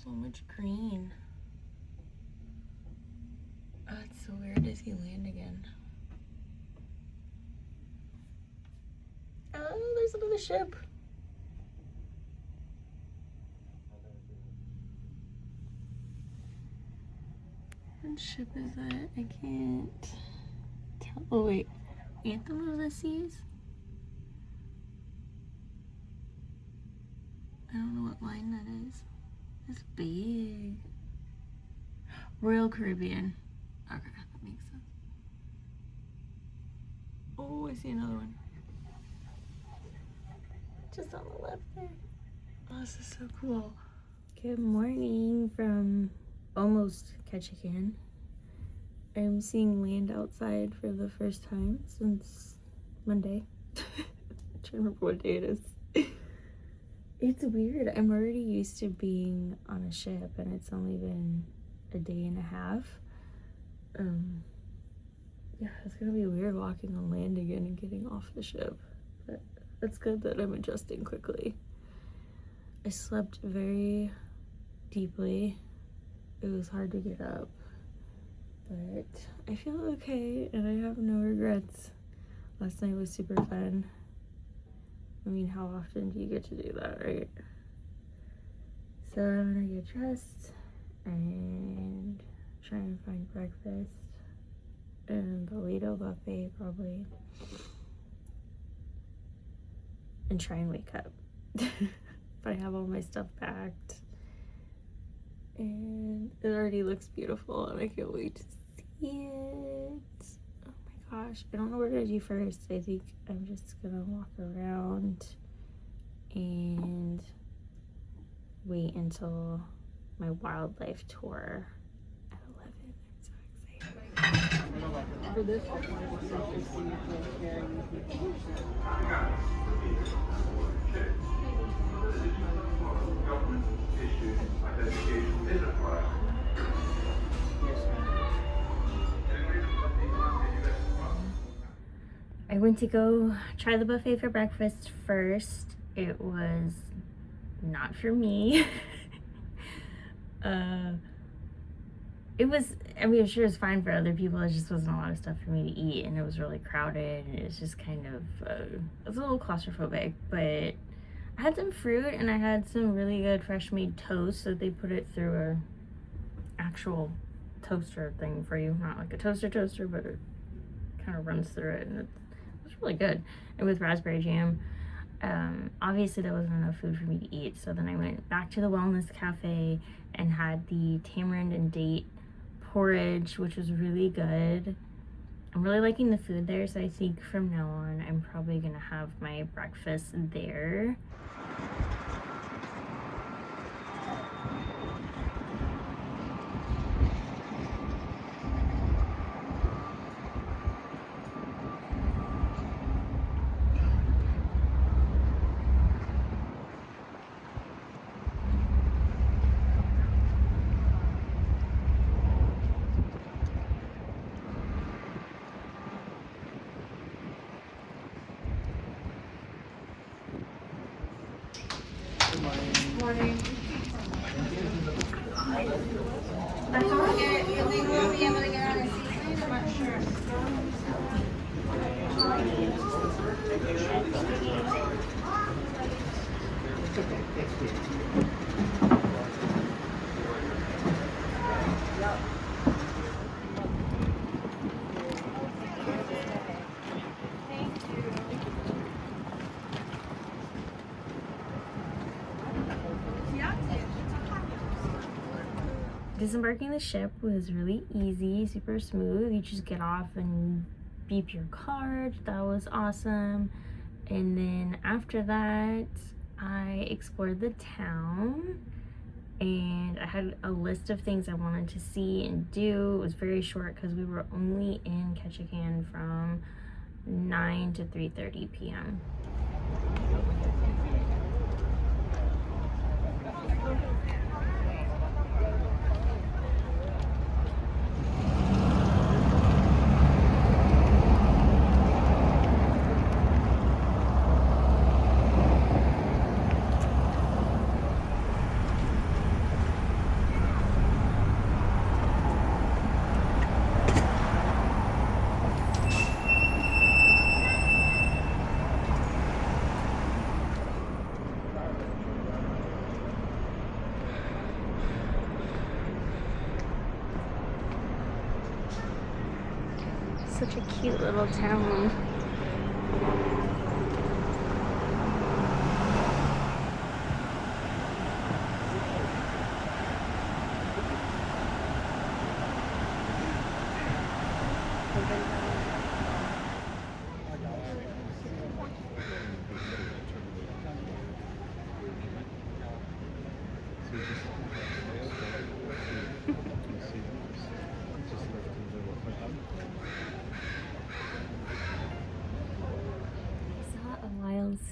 So much green. Oh, it's so weird to see land again. Oh, there's another ship. What ship is that? I can't tell. Oh wait, Anthem of the Seas? I don't know what line that is. It's big. Royal Caribbean. Okay, that makes sense. Oh, I see another one. Just on the left there. Oh, this is so cool. Good morning from almost Ketchikan. I'm seeing land outside for the first time since Monday. I'm trying to remember what day it is. It's weird. I'm already used to being on a ship and it's only been a day and a half. Yeah, it's gonna be weird walking on land again and getting off the ship. But it's good that I'm adjusting quickly. I slept very deeply. It was hard to get up, but I feel okay and I have no regrets. Last night was super fun. I mean, how often do you get to do that, right? So I'm gonna get dressed and try and find breakfast and the Lido buffet probably, and try and wake up. But I have all my stuff packed and it already looks beautiful and I can't wait to see it. Oh my gosh, I don't know what to do first. I think I'm just gonna walk around and wait until my wildlife tour at 11. I'm so excited. For this I went to go try the buffet for breakfast first. It was not for me. It was, I mean, I'm sure it's fine for other people. It just wasn't a lot of stuff for me to eat, and it was really crowded, and it was just kind of, it was a little claustrophobic, but I had some fruit, and I had some really good fresh made toast, so they put it through a actual toaster thing for you, not like a toaster, but it kind of runs through it, and it was really good, and with raspberry jam. Obviously there wasn't enough food for me to eat, so then I went back to the wellness cafe and had the tamarind and date porridge, which was really good. I'm really liking the food there, so I think from now on I'm probably gonna have my breakfast there. Morning. I thought you will be able to get on a seat. I'm not sure. Disembarking the ship was really easy, super smooth. You just get off and beep your card. That was awesome. And then after that, I explored the town and I had a list of things I wanted to see and do. It was very short because we were only in Ketchikan from 9 to 3:30 p.m. such a cute little town.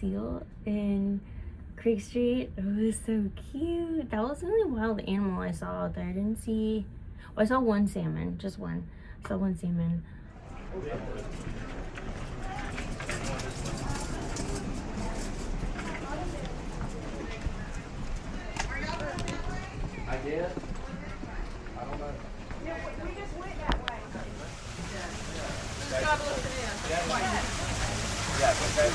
Seal in Creek Street. It was so cute. That was the only wild animal I saw out there. I didn't see, well, I saw one salmon, just one. I saw one salmon. I did? I don't know. Yeah, we just went that way. Stop listening in. Yeah, okay.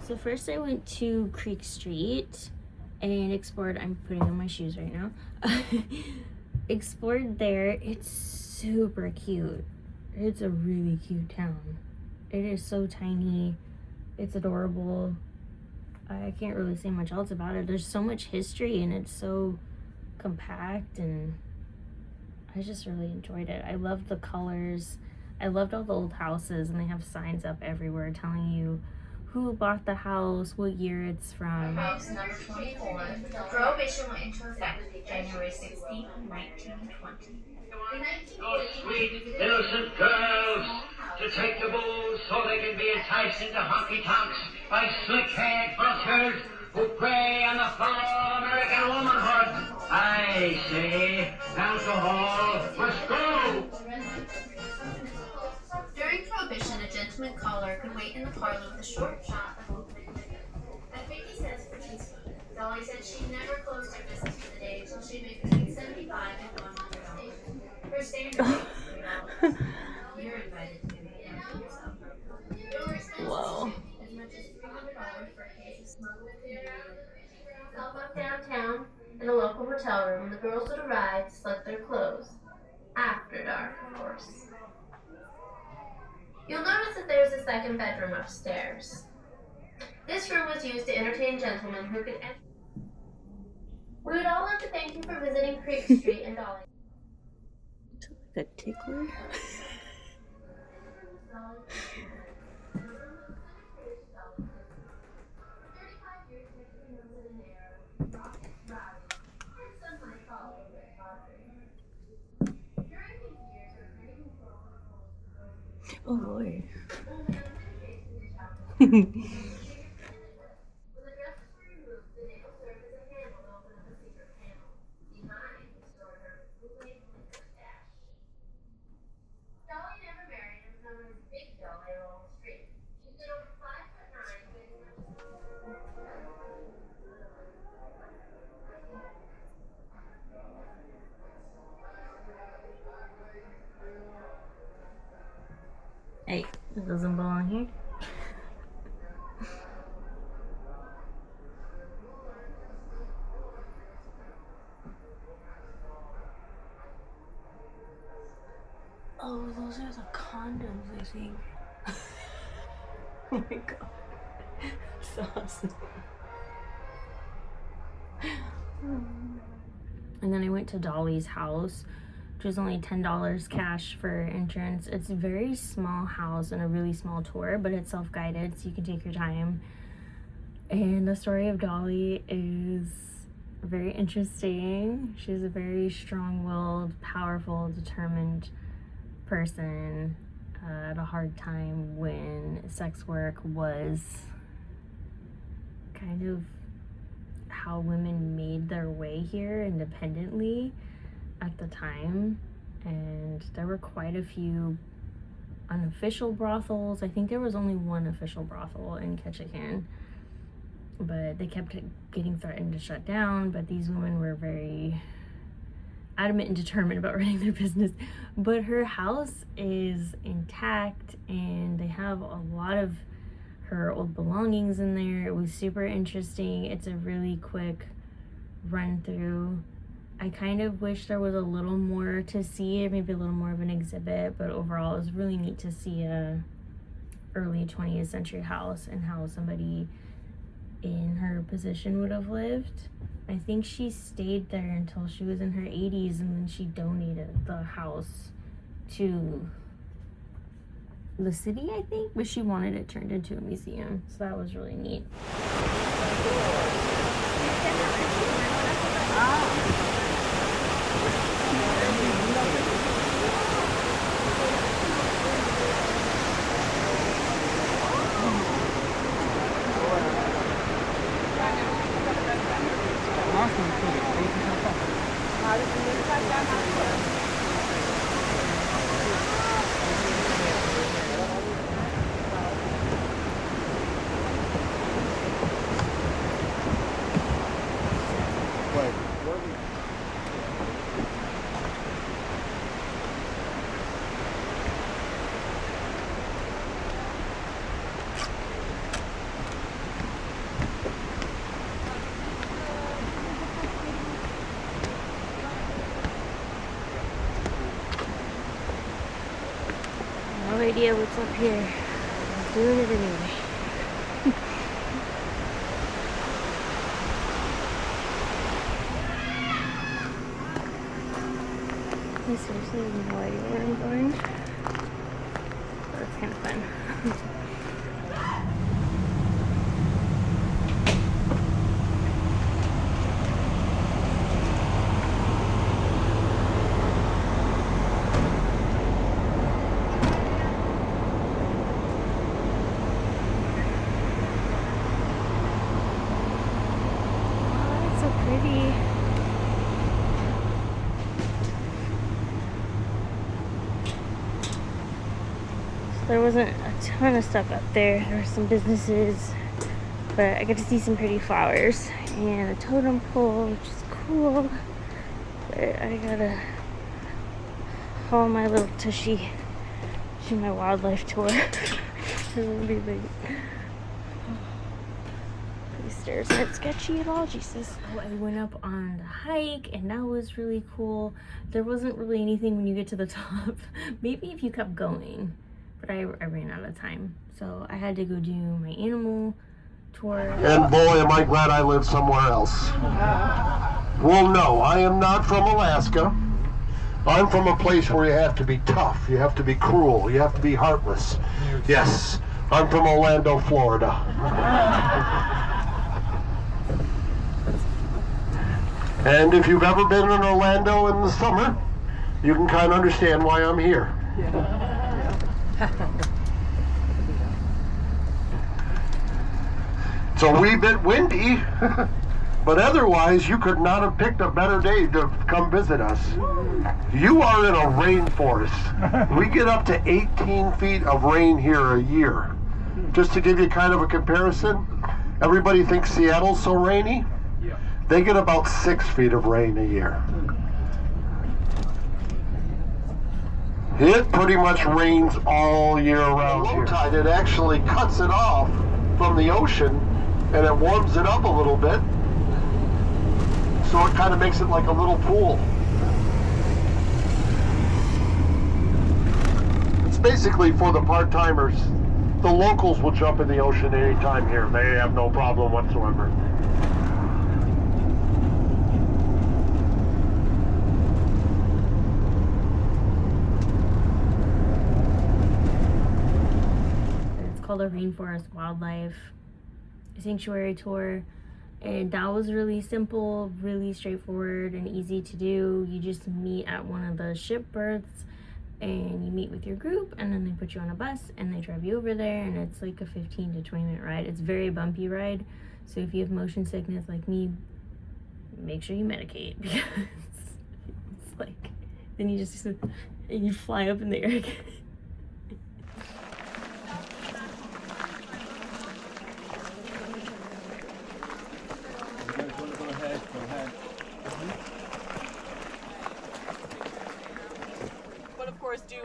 So first I went to Creek Street and explored. I'm putting on my shoes right now. Explored there. It's super cute. It's a really cute town. It is so tiny. It's adorable. I can't really say much else about it. There's so much history and it's so compact, and I just really enjoyed it. I loved the colors. I loved all the old houses, and they have signs up everywhere telling you who bought the house, what year it's from. House number 24. Prohibition went into effect January 16, 1920. Oh, sweet, innocent girls, to take the bulls so they can be enticed into honky-tonks by slick-haired buskers who prey on the fellow American womanhood. I say, alcohol must go. During Prohibition, a gentleman caller could wait in the parlor with a short shot of opening at 50 cents per teaspoon. Dolly said she never closed her business for the day until she made between 75 and 100 station. Her standard rate was $3. You're invited to yourself. Your expenses Whoa. as much as $300 for a case of smuggled Self up downtown in a local hotel room, and the girls would arrive to select their clothes. After dark, of course. You'll notice that there's a second bedroom upstairs. This room was used to entertain gentlemen who could enter. We would all like to thank you for visiting Creek Street and Dolly. The tickler? Oh Lord. Hey, it doesn't belong here. Oh, those are the condoms, I think. Oh my god. So awesome. And then I went to Dolly's house, which was only $10 cash for entrance. It's a very small house and a really small tour, but it's self-guided, so you can take your time. And the story of Dolly is very interesting. She's a very strong-willed, powerful, determined person at a hard time when sex work was kind of how women made their way here independently at the time. And there were quite a few unofficial brothels. I think there was only one official brothel in Ketchikan, but they kept getting threatened to shut down. But these women were very adamant and determined about running their business. But her house is intact, and they have a lot of her old belongings in there. It was super interesting. It's a really quick run through. I kind of wish there was a little more to see, maybe a little more of an exhibit, but overall it was really neat to see a early 20th century house and how somebody in her position would have lived. I think she stayed there until she was in her 80s, and then she donated the house to the city, I think, but she wanted it turned into a museum, so that was really neat. No idea what's up here. I'm doing it anyway. I seriously have no idea where I'm going. But it's kind of fun. There wasn't a ton of stuff up there. There were some businesses, but I got to see some pretty flowers and a totem pole, which is cool. But I gotta haul my little tushy to my wildlife tour. It won't be late. These stairs aren't sketchy at all, Jesus. I went up on the hike, and that was really cool. There wasn't really anything when you get to the top. Maybe if you kept going. But I ran out of time, so I had to go do my animal tour. And boy, am I glad I live somewhere else. Well, no, I am not from Alaska. I'm from a place where you have to be tough, you have to be cruel, you have to be heartless. Yes, I'm from Orlando, Florida. And if you've ever been in Orlando in the summer, you can kind of understand why I'm here. It's a wee bit windy, but otherwise you could not have picked a better day to come visit us. You are in a rainforest. We get up to 18 feet of rain here a year. Just to give you kind of a comparison, everybody thinks Seattle's so rainy. They get about 6 feet of rain a year. It pretty much rains all year round here. Low tide, it actually cuts it off from the ocean, and it warms it up a little bit. So it kind of makes it like a little pool. It's basically for the part-timers. The locals will jump in the ocean anytime here. They have no problem whatsoever. Called a Rainforest Wildlife Sanctuary Tour, and that was really simple, really straightforward and easy to do. You just meet at one of the ship berths and you meet with your group, and then they put you on a bus and they drive you over there, and it's like a 15 to 20 minute ride. It's a very bumpy ride, so if you have motion sickness like me, make sure you medicate, because it's like, then you just you fly up in the air again.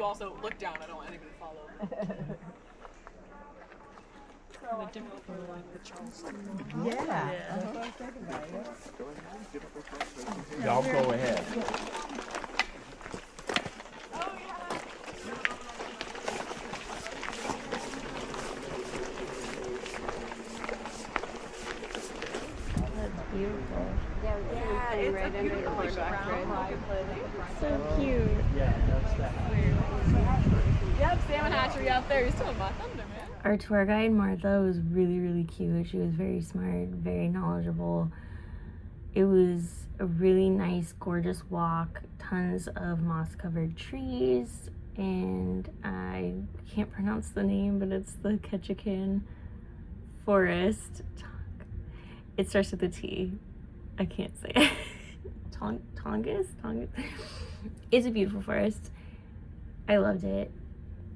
also look down. I don't want anybody to follow. The different for like the Charleston. Y'all go ahead. Beautiful. Yeah, it's right under the boardwalk. So cute. Yeah, that's that. Yep, salmon hatchery out there. You're still in my thunder, man. Our tour guide, Martha, was really, really cute. She was very smart, very knowledgeable. It was a really nice, gorgeous walk. Tons of moss-covered trees. And I can't pronounce the name, but it's the Ketchikan forest. It starts with a T. I can't say it. Tongass? It's a beautiful forest. I loved it.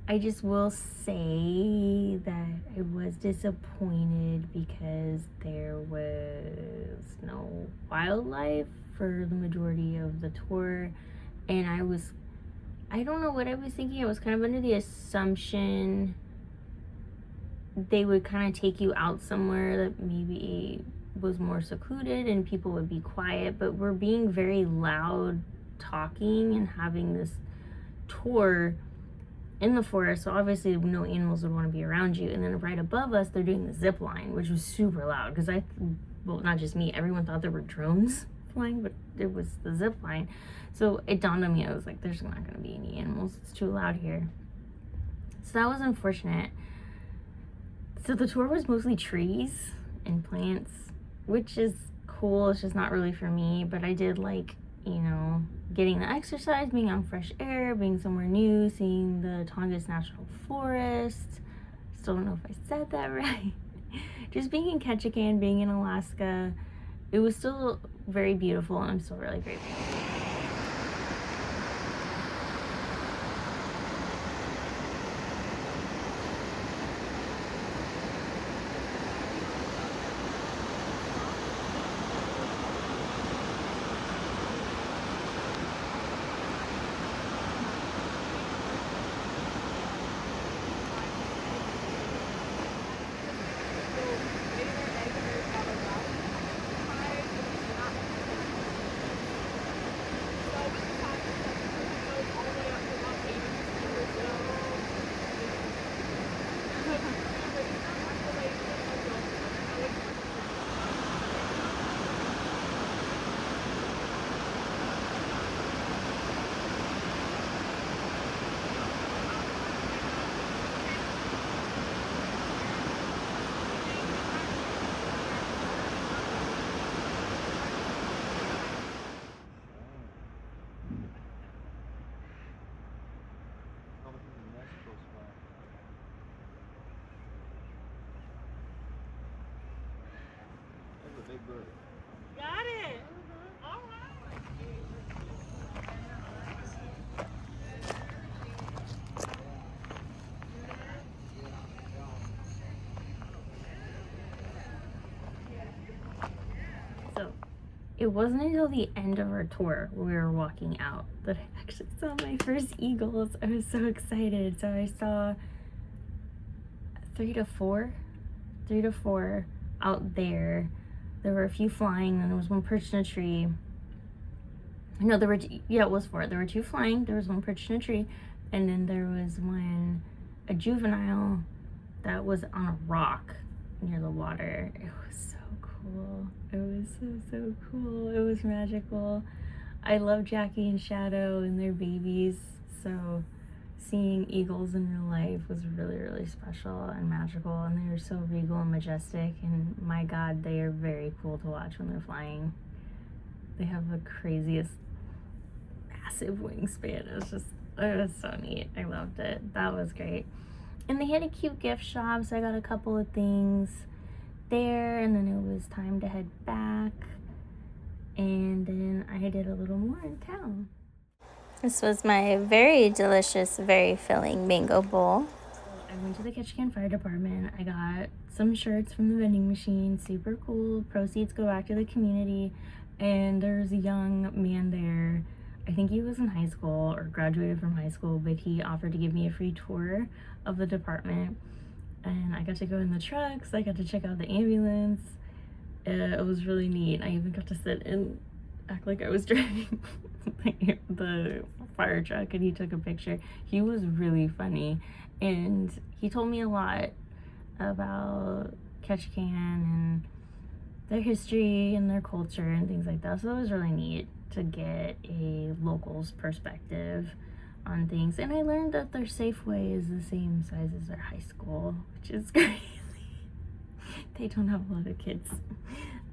I just will say that I was disappointed because there was no wildlife for the majority of the tour. And I don't know what I was thinking. I was kind of under the assumption they would kind of take you out somewhere that maybe was more secluded and people would be quiet, but we're being very loud talking and having this tour in the forest, so obviously no animals would want to be around you. And then right above us they're doing the zip line, which was super loud because not just me, everyone thought there were drones flying, but it was the zip line. So it dawned on me, I was like, there's not going to be any animals, it's too loud here. So that was unfortunate. So the tour was mostly trees and plants, which is cool. It's just not really for me, but I did like, you know, getting the exercise, being on fresh air, being somewhere new, seeing the Tongass National Forest. Still don't know if I said that right. Just being in Ketchikan, being in Alaska, it was still very beautiful, and I'm still really grateful. Big bird. Got it. All right. So it wasn't until the end of our tour when we were walking out that I actually saw my first eagles. I was so excited. So I saw three to four out there. There were a few flying, and there was one perched in a tree. No, there were it was four. There were two flying, there was one perched in a tree, and then there was a juvenile that was on a rock near the water. It was so cool. It was so cool. It was magical. I love Jackie and Shadow and their babies, so seeing eagles in real life was really, really special and magical, and they are so regal and majestic, and my God, they are very cool to watch when they're flying. They have the craziest, massive wingspan. It was so neat. I loved it. That was great. And they had a cute gift shop, so I got a couple of things there, and then it was time to head back, and then I did a little more in town. This was my very delicious, very filling mango bowl. I went to the Ketchikan Fire Department. I got some shirts from the vending machine, super cool. Proceeds go back to the community. And there's a young man there I think he was in high school or graduated from high school, but he offered to give me a free tour of the department. And I got to go in the trucks. I got to check out the ambulance. It was really neat. I even got to sit and act like I was driving the fire truck, and he took a picture. He was really funny, and he told me a lot about Ketchikan and their history and their culture and things like that. So it was really neat to get a local's perspective on things. And I learned that their Safeway is the same size as their high school, which is crazy. They don't have a lot of kids.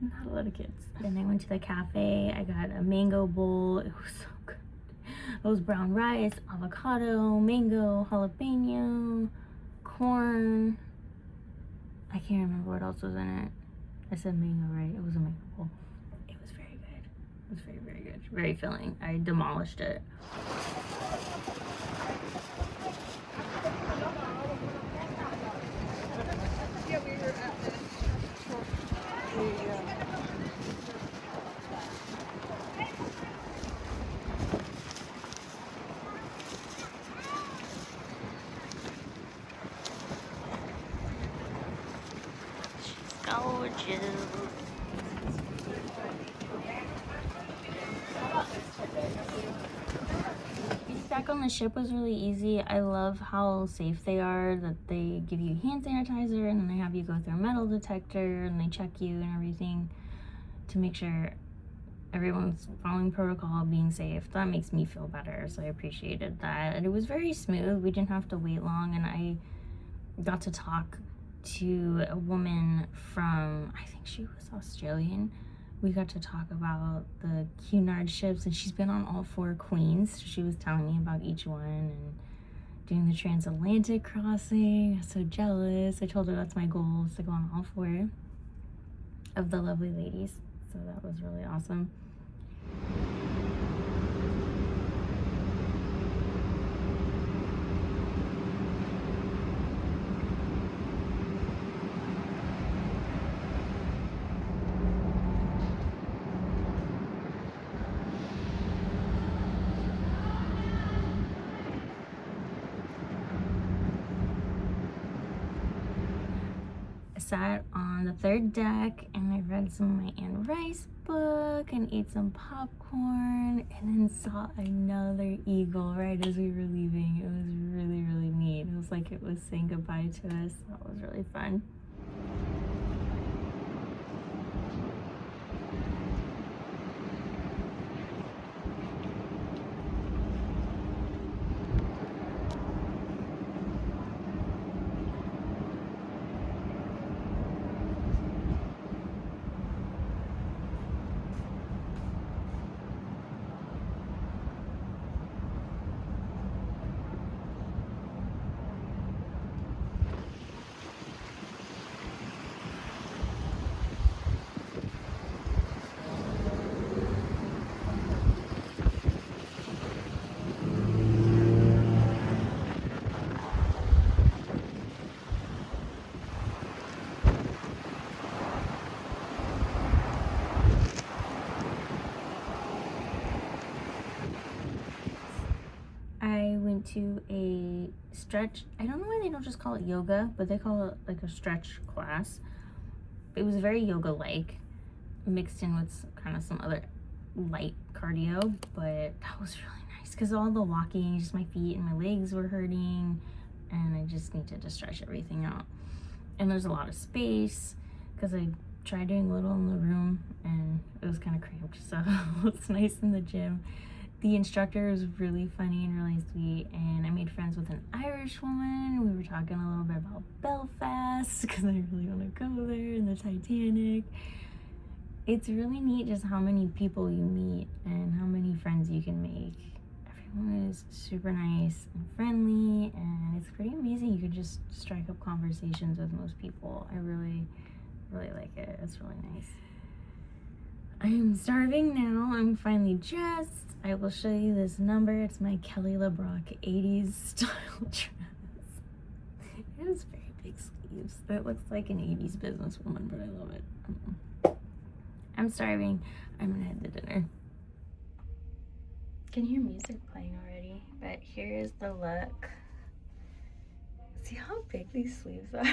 Not a lot of kids. Then I went to the cafe. I got a mango bowl. It was so good. It was brown rice, avocado, mango, jalapeno, corn. I can't remember what else was in it. I said mango, right? It was a mango bowl. It was very good. It was very, very good. Very filling. I demolished it. Yeah, we were at the Gorgeous. Back on the ship was really easy. I love how safe they are, that they give you hand sanitizer and then they have you go through a metal detector and they check you and everything to make sure everyone's following protocol, being safe. That makes me feel better, so I appreciated that. And it was very smooth. We didn't have to wait long, and I got to talk to a woman from, I think she was Australian. We got to talk about the Cunard ships, and she's been on all 4 Queens. She was telling me about each one and doing the transatlantic crossing. I'm so jealous. I told her that's my goal, is to go on all 4 of the lovely ladies. So that was really awesome. Sat on the 3rd deck and I read some of my Anne Rice book and ate some popcorn and then saw another eagle right as we were leaving. It was really, really neat. It was like it was saying goodbye to us. That was really fun. I went to a stretch. I don't know why they don't just call it yoga, but they call it like a stretch class. It was very yoga-like, mixed in with kind of some other light cardio, but that was really nice because all the walking, just my feet and my legs were hurting, and I just needed to stretch everything out. And there's a lot of space because I tried doing a little in the room and it was kind of cramped, so it's nice in the gym. The instructor was really funny and really sweet, and I made friends with an Irish woman. We were talking a little bit about Belfast because I really want to go there, and the Titanic. It's really neat just how many people you meet and how many friends you can make. Everyone is super nice and friendly, and it's pretty amazing. You can just strike up conversations with most people. I really, really like it. It's really nice. I am starving now. I'm finally dressed. I will show you this number. It's my Kelly LeBrock 80s style dress. It has very big sleeves. It looks like an 80s businesswoman, but I love it. I'm starving. I'm gonna head to dinner. can hear music playing already, but here is the look. See how big these sleeves are?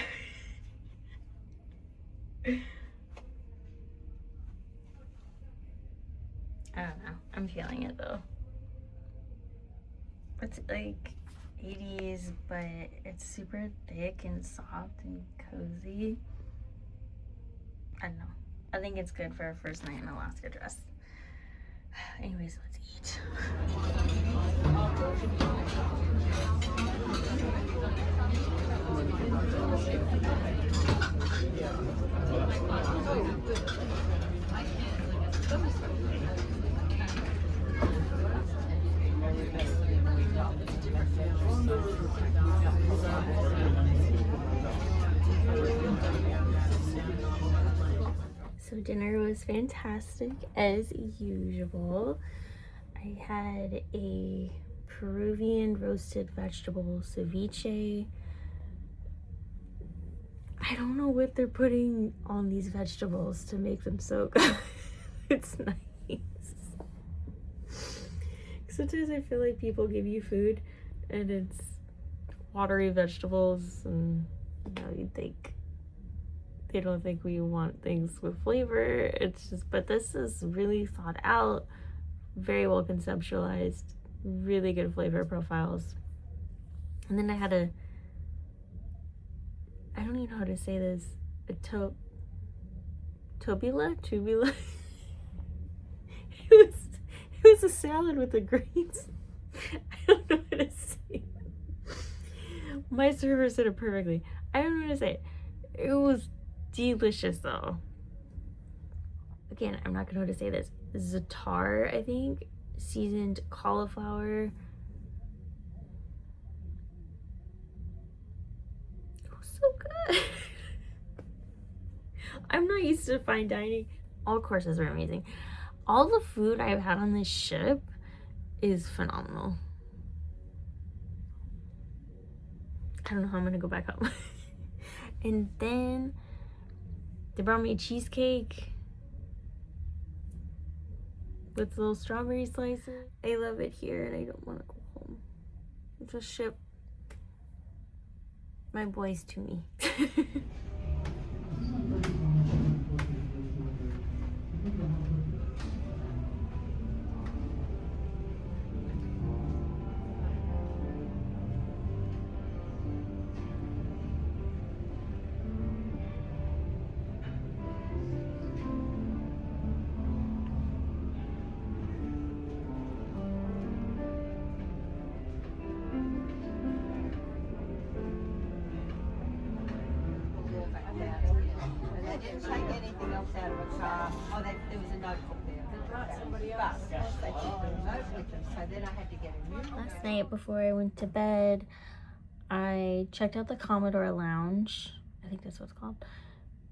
I don't know. I'm feeling it though. It's like 80s, but it's super thick and soft and cozy. I don't know. I think it's good for our first night in Alaska dress. Anyways, let's eat. So dinner was fantastic as usual. I had a Peruvian roasted vegetable ceviche. I don't know what they're putting on these vegetables to make them so good. It's nice. Sometimes I feel like people give you food and it's watery vegetables, and you know, you think they don't think we want things with flavor. It's just, but this is really thought out, very well conceptualized, really good flavor profiles. And then I had a, I don't even know how to say this, a tubula? It was a salad with the greens. I don't know how to say it. My server said it perfectly. I don't know how to say it. It was delicious though. Again, I'm not gonna know how to say this. Za'atar, I think, seasoned cauliflower. It was so good. I'm not used to fine dining. All courses are amazing. All the food I've had on this ship is phenomenal. I don't know how I'm gonna go back home. And then they brought me a cheesecake with little strawberry slices. I love it here and I don't want to go home. It's a ship. My boys to me. Last night before I went to bed, I checked out the Commodore Lounge. I think that's what it's called.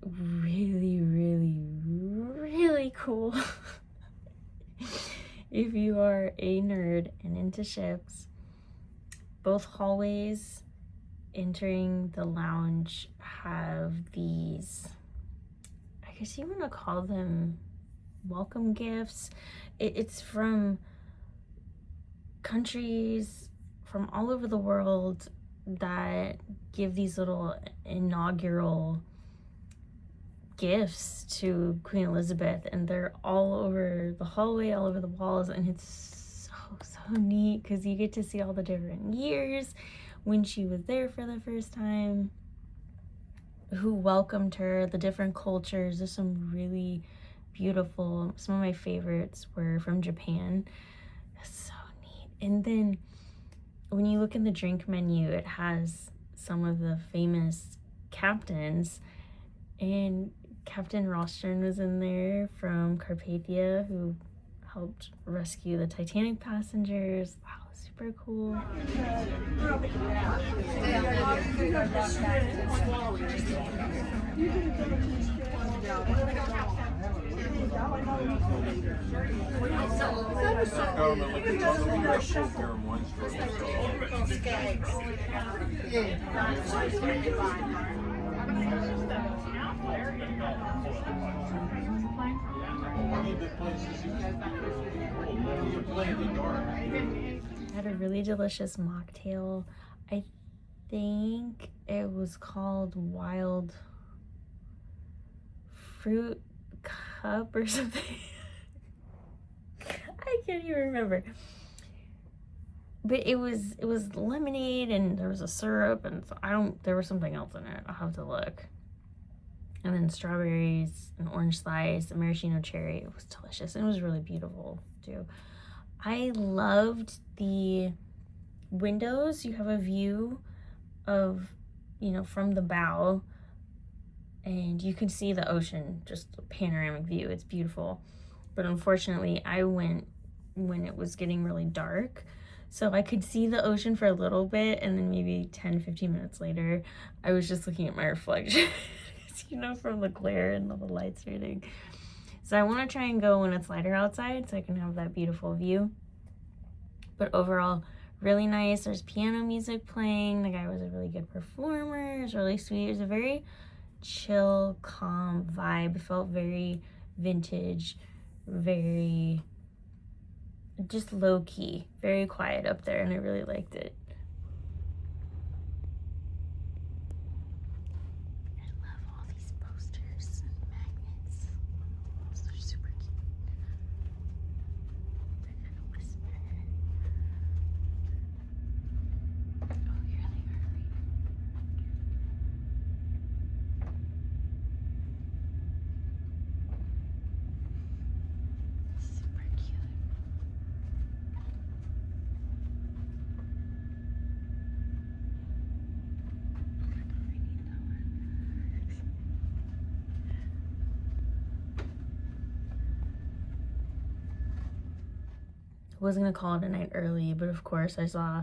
Really, really, really cool. If you are a nerd and into ships, both hallways entering the lounge have these, I guess you want to call them welcome gifts. It's from countries from all over the world that give these little inaugural gifts to Queen Elizabeth, and they're all over the hallway, all over the walls, and it's so neat because you get to see all the different years when she was there for the first time, who welcomed her, the different cultures. There's some really beautiful, some of my favorites were from Japan. It's so neat. And then when you look in the drink menu, it has some of the famous captains, and Captain Rostron was in there from Carpathia, who helped rescue the Titanic passengers. Wow, super cool. had a really delicious mocktail. I think it was called Wild Fruit Cup or something. I can't even remember. But it was lemonade and there was a syrup and there was something else in it. I'll have to look. And then strawberries, an orange slice, a maraschino cherry. It was delicious and it was really beautiful too. I loved the windows. You have a view of, from the bow, and you can see the ocean, just a panoramic view. It's beautiful. But unfortunately, I went when it was getting really dark. So I could see the ocean for a little bit, and then maybe 10, 15 minutes later, I was just looking at my reflection, from the glare and all the lights and everything. So I want to try and go when it's lighter outside so I can have that beautiful view. But overall, really nice. There's piano music playing. The guy was a really good performer. It was really sweet. It was a very chill, calm vibe. It felt very vintage, very just low-key, very quiet up there, and I really liked it. I love all these posters and magnets. Those are super cute. They're gonna whisper. Oh, here they are. Super cute. Was gonna call it a night early, but of course I saw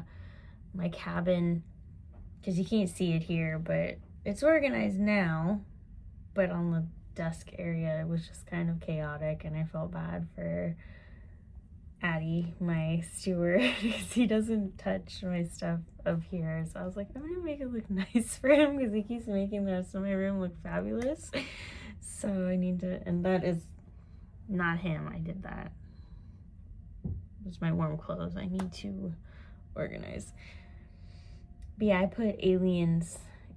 my cabin, because you can't see it here, but it's organized now, but on the desk area it was just kind of chaotic, and I felt bad for Addie, my steward, because he doesn't touch my stuff up here. So I was like, I'm gonna make it look nice for him because he keeps making the rest of my room look fabulous. So I need to, and that is not him, I did that. It's my warm clothes I need to organize. But yeah, I put Alien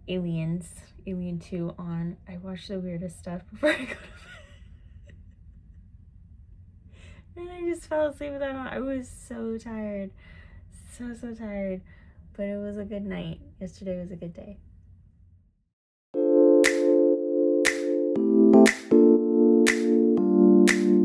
2 on. I watched the weirdest stuff before I go to bed. And I just fell asleep with that on. I was so tired. So tired. But it was a good night. Yesterday was a good day.